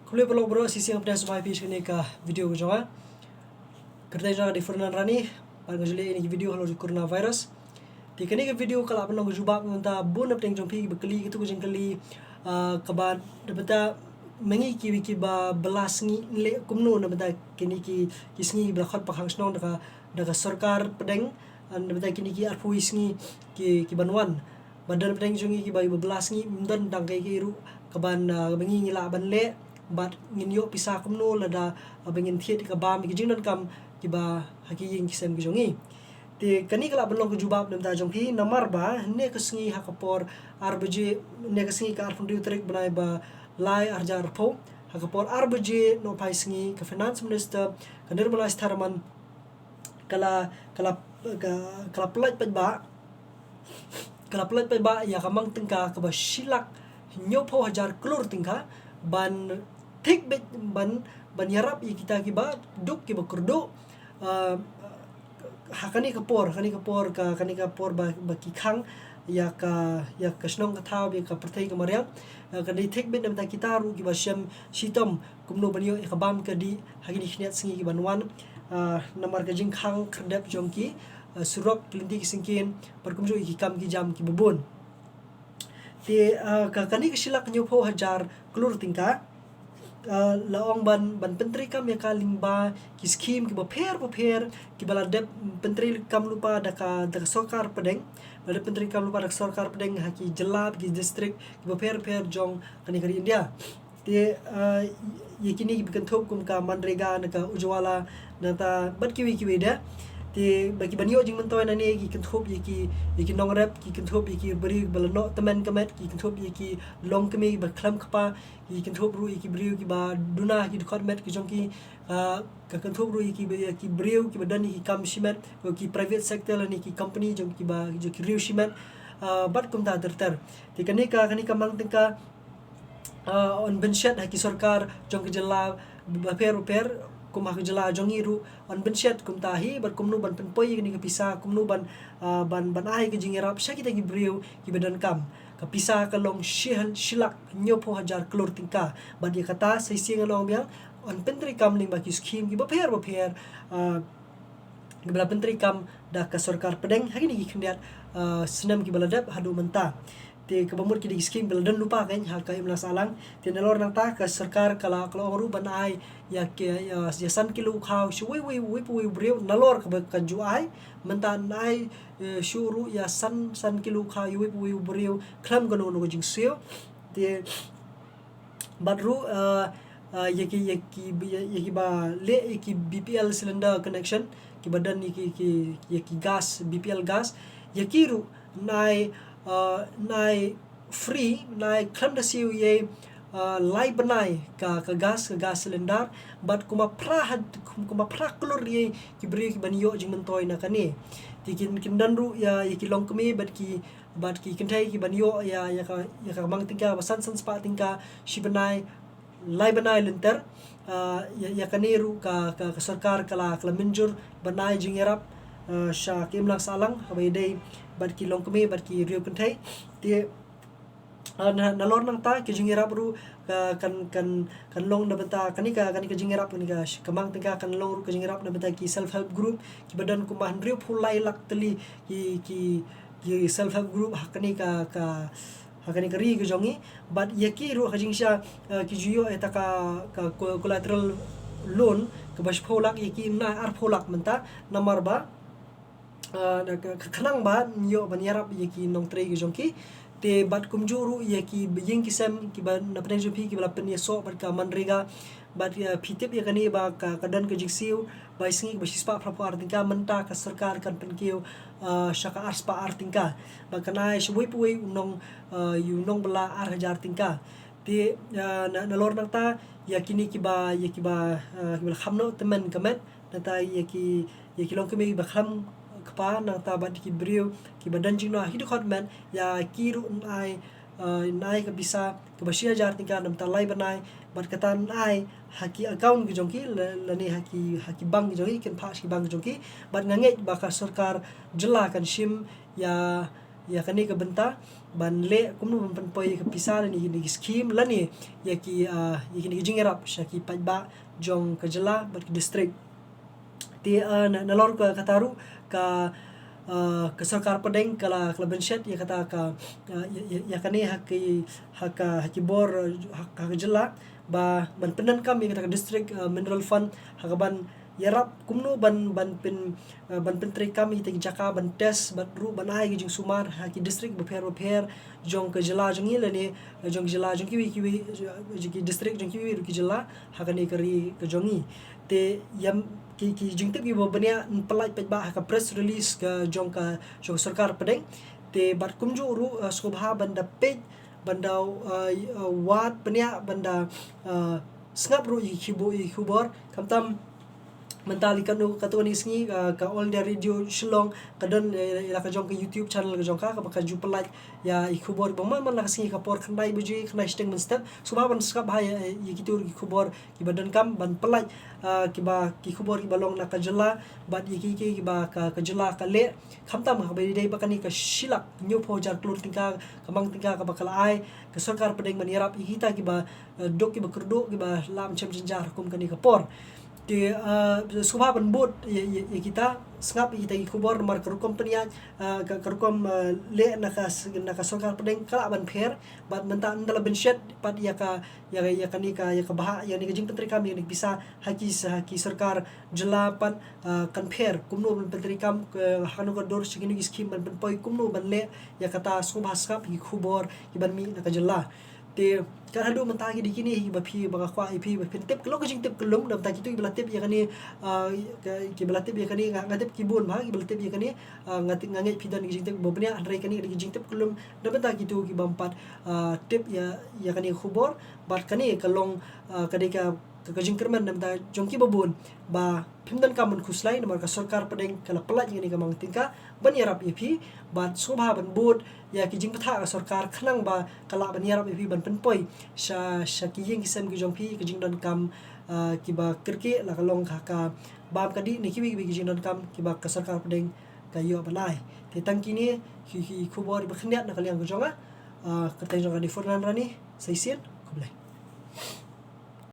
Kulit pelok bro sisi yang pedas supaya pitch kini ka video ko jonga. Kerja jonga di furnan rani pada ngajuli ini video kalau di coronavirus. Di kini ke video kalau apa nong jubak ngonta bun apa yang jompi bekeli itu kucing keli kabar dapat mengi ki ba belas ni le kumno dapat kini ki Sngi belakot pakhang snong daga sarkar pedeng dapat kini ki arpui Sngi ki banwan. Badan pedeng jongi ki ba belas ni mundan dangkai ki ru kaban mengi ngila ban le bat ngin yo pisah kumno lada bengin thiet ka bam ki jingdan kam ki ba haki ying kisem ki jongi te kani kala banlong ke jubab nam ta jongki namar ba ne ka Sngi hakapor arbje ne ka Sngi ka arfun trik banai ba lai arjar pho hakapor arbje no pai Sngi ka finance minister ka nirmala stharman kala plat ba ya kamang tingka ka ba silak nyo pho hajar klur tingka ban thik bit ban yarap i kita ki ba duk ki ba kurdo hakani kapor ka kani kapor ba ki khang ya ka snong ka thau bi ka perthai ka mariam ka di thik bit nam ta kita ru ki ba syam sitom kumno banyo ka bam ka di hakini khniat Sngi ki banwan namar ka jing khang krdap jongki surok klinti ki singkin perkumjo ki kam ki jam ki bubun te ka kani ka silak nyo pho hajar klur tingka laong ban pentri kam ya kalimba ki skim ki bapher ki baladep pentri kam lupa daka sarkar pedeng balad pentri kam lupa daka sarkar pedeng haki jelab ki district ki bapher jong kani kari India te yakini ki bikan thop kum ka manrega naka ujwala nata bat ki da te bagi banyo jing mentoy nani ki kenthop yaki nongrap ki kenthop yaki beri balano teman kamet ki kenthop yaki long kemi ba klam kapa ki kenthop ru yaki beriu ki ba duna ki dukot met ki jongki ka kenthop ru yaki beriu ki badan ki kam shimet ki private sector lani ki company jong ki ba jo ki riu shimet bat kum ta ter te kani ka mang tingka on benchet haki sarkar jong ki jela per kum hak jela jongi ru on benchet kum tahi bar kumnu ban penpoi ni kapisa kumnu ban ai ke Jingiarap sya kita gi briu ki badan kam kapisa ka long shihan shilak nyopo hajar klor tingka ban dia kata saisi ngalong biang on pentri kam ling ba ki skim ki bapher gibla pentri kam da ka sarkar pedeng hagini gi khndiat senam ki baladap hadu menta te kabamur ki di skim beladan lupa kan ha kai mlas alang te nalor nang ta ka sarkar kala ru banai ya san kilo khaw shui wi breu nalor ka ju ai menta nai shuru ya san kilo khaw wi breu khlam gano no jing sio te badru yaki ba le yaki BPL cylinder connection ki badan yaki gas BPL gas yakiru nai free nai kham da siu ye lai banai ka gas cylinder but kuma pra klor ye ki bri ki banyo jing mentoy na kani tikin kindanru ya ki long kemi but ki kentai ki banyo ya ka mang tingka basan spa tingka shi banai lai banai lenter ya kaniru ka sarkar kala minjur banai Jingiarap sha kimlang salang habai dei bat ki long kemi bat ki rio kentai te nalor nang ta ki Jingiarap ru kan long Nabynta kani ka Jingiarap ni ka kamang tingka kan long ru ka Jingiarap Nabynta ki self help group ki badan kumahan rio phulai lak teli ki self help group hakani ka hakani kari ke jongi but yaki ru hajingsha ki juyo eta ka collateral loan ke bas pholak yaki na ar pholak menta namar ba khanang ba nyo banyarap yaki nong tre ki jongki te bat kumjuru yaki biying kisem ki ban na pren jopi ki bala pen yeso bat ka manrega bat phitip yakani ba ka kadan ke jiksiu ba Sngi ba sispa prapo artingka menta ka sarkar kan penkiu shaka arspa artingka ba kanai shwoi puoi unong Nongbylla ar hajar tingka te nalor nang ta yakini ki ba khamno teman kamet nata yaki long kemi ba kham kapa nang ta ba ki brio ki badan jingno hidu khot men ya kiru nai ka bisa ka basia jar tingka nam ta lai banai bat kata nai haki account ki jongki lani haki bank ki jongki ken pas ki bank jongki bat nganget ba ka sarkar jela kan sim ya ya kani ka benta ban le kumnu ban panpoi ka pisal ni scheme lani ya ki ni Jingiarap syaki pajba jong ka jela bat district ti nalor ka kataru ka ke sarkar pedeng kala benset ya kata ka ya kani haki bor hak jela ba ban penan kami kata district mineral fund hakaban yarap kumno ban pentri kami te jaka ban tes ban ru ban ai jing sumar haki district beper jong ke jela jong ile ni jong jela jong kiwi jiki district jong kiwi ki jela hakani kari ke jongi te yam ki jing te ki bania pelai pejba ka press release ke jong sarkar pedeng te bat kumju ru subha banda page banda wat penia banda snap ru i khubor kamtam mentali kanu katuni Sngi ka all the radio shillong kadon ila ka jong ka YouTube channel ka jong ka baka jupa like ya ikhubor bama man la Sngi ka por khandai buji khandai steng men step suba ban skap ha ya kitur ikhubor ki badan kam ban pelai ki ba ki khubor ki balong na ka jela bat ki ba ka jela ka le khamtam ha be dei bakani ka shilak nyu pho jar klur tingka kamang tingka ka bakal ai ka sarkar pedeng Jingiarap ikita ki ba dok ki ba kurdo ki ba lam chem jinjar kum kani ka por di subha ban bot ya kita ngap kita khubor nomor kerukom penia kerukom le naka sarkar pedeng kala ban pher bat menta ndala benset pat ya kani ka bah ya ni jing pentri kami ni bisa haki sarkar jela pat kan pher kumno ban pentri kam hanu ka dor sigini scheme ban poi kumno ban le ya kata subha skap hi khubor ki ban mi naka jela te kan hadu mentagi di kini ba phi ba kwa ipi ba tip kalau ka jing tip kelum dam ta kitu ibla tip ya kani ki bla tip ya kani ngatip kibun ba ki bla tip ya kani ngatik ngangai pidan ki jing tip bobnya andre kani di jing tip kelum dam ta kitu ki bampat tip ya kani khubor bat kani kalong kadika ka jing kerman dam ta jongki babun ba pimdan kamun khuslai nomor ka sarkar pedeng kala pelat ni ka mang tingka ban Jingiarap ipi bat subha ban bot ya ki jing patha ka sarkar khnang ba kala ban Jingiarap ipi ban penpoi sha ki jing kisam ki jongpi ki jing don kam ki ba kirke la kalong ka bam kadi ni ki jing don kam ki ba ka sarkar pedeng ka yo balai te tangki ni ki khubor ba khniat na kaliang ko jonga ka teng jonga di fornan rani saisin kublai